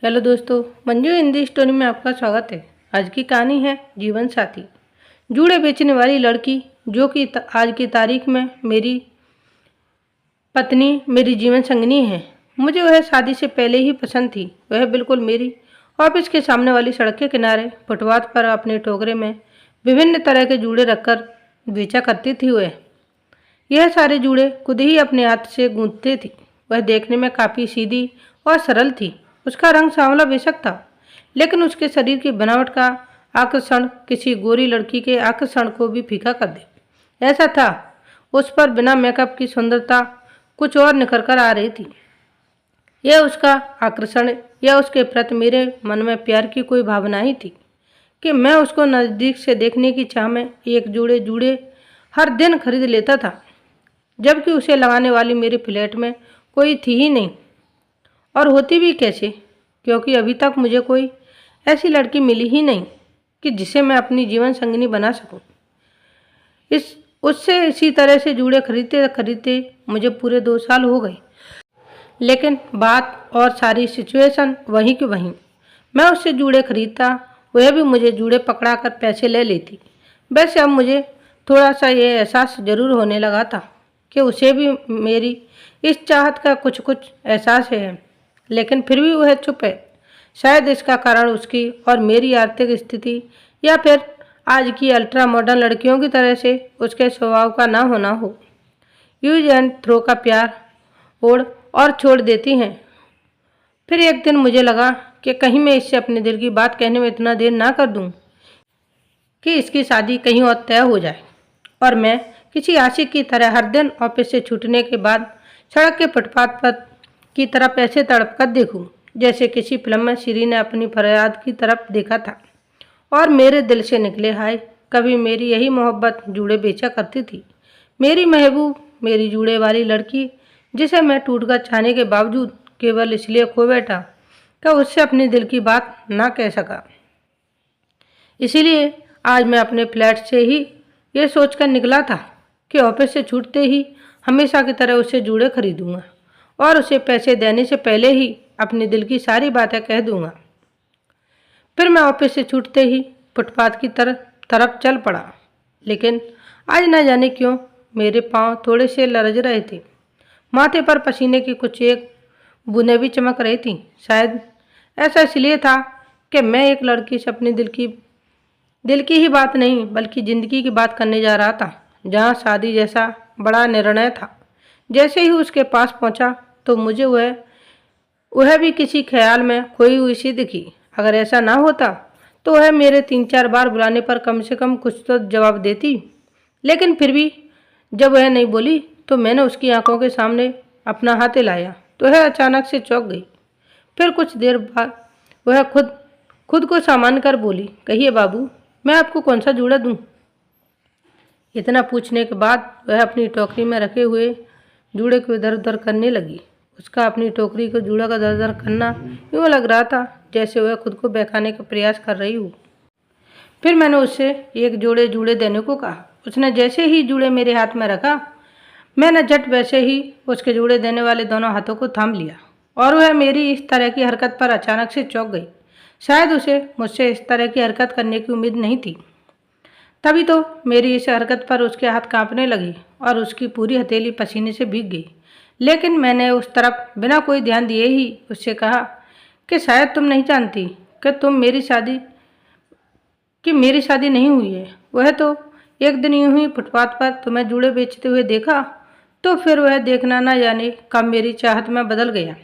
Hello दोस्तों, Manju Hindi story में आपका स्वागत है। आज की कहानी है जीवन साथी। जूड़े बेचने वाली लड़की जो कि आज की तारीख में मेरी पत्नी, मेरी जीवन संगिनी है। मुझे वह शादी से पहले ही पसंद थी। वह बिल्कुल मेरी ऑफिस के सामने वाली सड़क के किनारे फुटपाथ पर अपने टोकरे में विभिन्न तरह के जूड़े रखकर बेचा करती थी। वह यह सारे जूड़े खुद ही अपने हाथ से गूंथते थी। वह देखने में काफ़ी सीधी और सरल थी। उसका रंग सांवला बेशक था, लेकिन उसके शरीर की बनावट का आकर्षण किसी गोरी लड़की के आकर्षण को भी फीका कर दे ऐसा था। उस पर बिना मेकअप की सुंदरता कुछ और निखर कर आ रही थी। यह उसका आकर्षण या उसके प्रति मेरे मन में प्यार की कोई भावना ही थी कि मैं उसको नज़दीक से देखने की चाह में एक जोड़े जूड़े हर दिन खरीद लेता था, जबकि उसे लगाने वाली मेरे फ्लैट में कोई थी ही नहीं। और होती भी कैसे, क्योंकि अभी तक मुझे कोई ऐसी लड़की मिली ही नहीं कि जिसे मैं अपनी जीवन संगिनी बना सकूं। उससे इसी तरह से जूड़े खरीदते खरीदते मुझे पूरे 2 साल हो गए, लेकिन बात और सारी सिचुएशन वहीं की वहीं। मैं उससे जूड़े खरीदता, वह भी मुझे जूड़े पकड़ा कर पैसे ले लेती। वैसे अब मुझे थोड़ा सा ये एहसास जरूर होने लगा था कि उसे भी मेरी इस चाहत का कुछ कुछ एहसास है, लेकिन फिर भी वह चुप है। शायद इसका कारण उसकी और मेरी आर्थिक स्थिति, या फिर आज की अल्ट्रा मॉडर्न लड़कियों की तरह से उसके स्वभाव का ना होना हो। यूज एंड थ्रो का प्यार ओढ़ और छोड़ देती हैं। फिर एक दिन मुझे लगा कि कहीं मैं इससे अपने दिल की बात कहने में इतना देर ना कर दूं कि इसकी शादी कहीं और तय हो जाए और मैं किसी आशिक की तरह हर दिन ऑफिस से छूटने के बाद सड़क के फुटपाथ पर की तरफ ऐसे तड़प कर देखूं जैसे किसी फिल्म में श्री ने अपनी फरियाद की तरफ देखा था। और मेरे दिल से निकले हाय, कभी मेरी यही मोहब्बत जूड़े बेचा करती थी। मेरी महबूब, मेरी जूड़े वाली लड़की, जिसे मैं टूटकर चाहने के बावजूद केवल इसलिए खो बैठा कि उससे अपने दिल की बात ना कह सका। इसीलिए आज मैं अपने फ्लैट से ही ये सोचकर निकला था कि ऑफिस से छूटते ही हमेशा की तरह उसे जूड़े खरीदूंगा और उसे पैसे देने से पहले ही अपने दिल की सारी बातें कह दूंगा। फिर मैं ऑफिस से छूटते ही फुटपाथ की तरफ चल पड़ा, लेकिन आज न जाने क्यों मेरे पांव थोड़े से लरज रहे थे। माथे पर पसीने की कुछ एक बूंदें भी चमक रही थीं। शायद ऐसा इसलिए था कि मैं एक लड़की से अपनी दिल की ही बात नहीं बल्कि ज़िंदगी की बात करने जा रहा था, जहाँ शादी जैसा बड़ा निर्णय था। जैसे ही उसके पास पहुँचा तो मुझे वह भी किसी ख्याल में खोई हुई सी दिखी। अगर ऐसा ना होता तो वह मेरे 3-4 बार बुलाने पर कम से कम कुछ तो जवाब देती, लेकिन फिर भी जब वह नहीं बोली तो मैंने उसकी आंखों के सामने अपना हाथ हिलाया तो वह अचानक से चौंक गई। फिर कुछ देर बाद वह खुद को सामान्य कर बोली, कहिए बाबू, मैं आपको कौन सा जूड़ा दूं? इतना पूछने के बाद वह अपनी टोकरी में रखे हुए जूड़े को इधर उधर करने लगी। उसका अपनी टोकरी को जूड़ा का दर दर करना यूँ लग रहा था जैसे वह खुद को बहकाने का प्रयास कर रही हो। फिर मैंने उससे एक जोड़े जूड़े देने को कहा। उसने जैसे ही जूड़े मेरे हाथ में रखा, मैंने झट वैसे ही उसके जूड़े देने वाले दोनों हाथों को थाम लिया और वह मेरी इस तरह की हरकत पर अचानक से चौंक गई। शायद उसे मुझसे इस तरह की हरकत करने की उम्मीद नहीं थी। तभी तो मेरी इस हरकत पर उसके हाथ कांपने लगे और उसकी पूरी हथेली पसीने से भीग गई। लेकिन मैंने उस तरफ बिना कोई ध्यान दिए ही उससे कहा कि शायद तुम नहीं जानती कि मेरी शादी नहीं हुई है। वह तो एक दिन यूं ही फुटपाथ पर तुम्हें जूड़े बेचते हुए देखा, तो फिर वह देखना ना जाने कब मेरी चाहत में बदल गया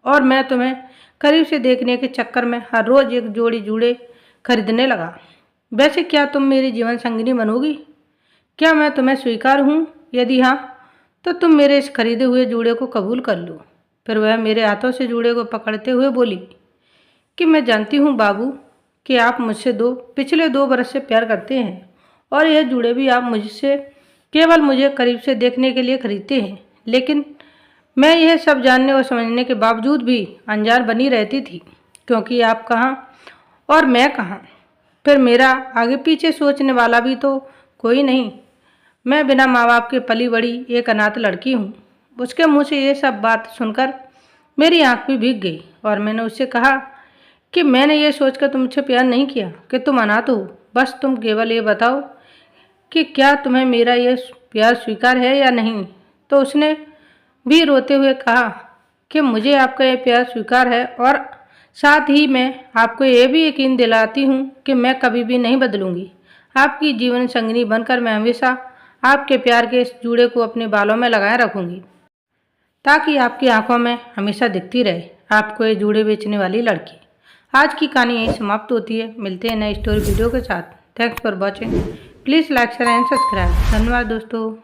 और मैं तुम्हें करीब से देखने के चक्कर में हर रोज़ एक जोड़ी जूड़े खरीदने लगा। वैसे क्या तुम मेरी जीवन संगिनी बनोगी? क्या मैं तुम्हें स्वीकार हूँ? यदि हाँ, तो तुम मेरे इस खरीदे हुए जूड़े को कबूल कर लो। फिर वह मेरे हाथों से जूड़े को पकड़ते हुए बोली कि मैं जानती हूँ बाबू कि आप मुझसे पिछले 2 बरस से प्यार करते हैं और यह जूड़े भी आप मुझसे केवल मुझे करीब से देखने के लिए खरीदते हैं। लेकिन मैं यह सब जानने और समझने के बावजूद भी अनजान बनी रहती थी, क्योंकि आप कहाँ और मैं कहाँ। फिर मेरा आगे पीछे सोचने वाला भी तो कोई नहीं। मैं बिना माँ बाप के पली बड़ी एक अनाथ लड़की हूँ। उसके मुँह से ये सब बात सुनकर मेरी आँख भी भीग गई और मैंने उससे कहा कि मैंने ये सोचकर तुमसे प्यार नहीं किया कि तुम अनाथ हो। बस तुम केवल ये बताओ कि क्या तुम्हें मेरा ये प्यार स्वीकार है या नहीं। तो उसने भी रोते हुए कहा कि मुझे आपका ये प्यार स्वीकार है, और साथ ही मैं आपको ये भी यकीन दिलाती हूँ कि मैं कभी भी नहीं बदलूंगी। आपकी जीवन संगिनी बनकर मैं हमेशा आपके प्यार के इस जूड़े को अपने बालों में लगाए रखूंगी, ताकि आपकी आंखों में हमेशा दिखती रहे आपको ये जूड़े बेचने वाली लड़की। आज की कहानी यहीं समाप्त होती है। मिलते हैं नई स्टोरी वीडियो के साथ। Thanks for watching. Please like share and subscribe. धन्यवाद दोस्तों।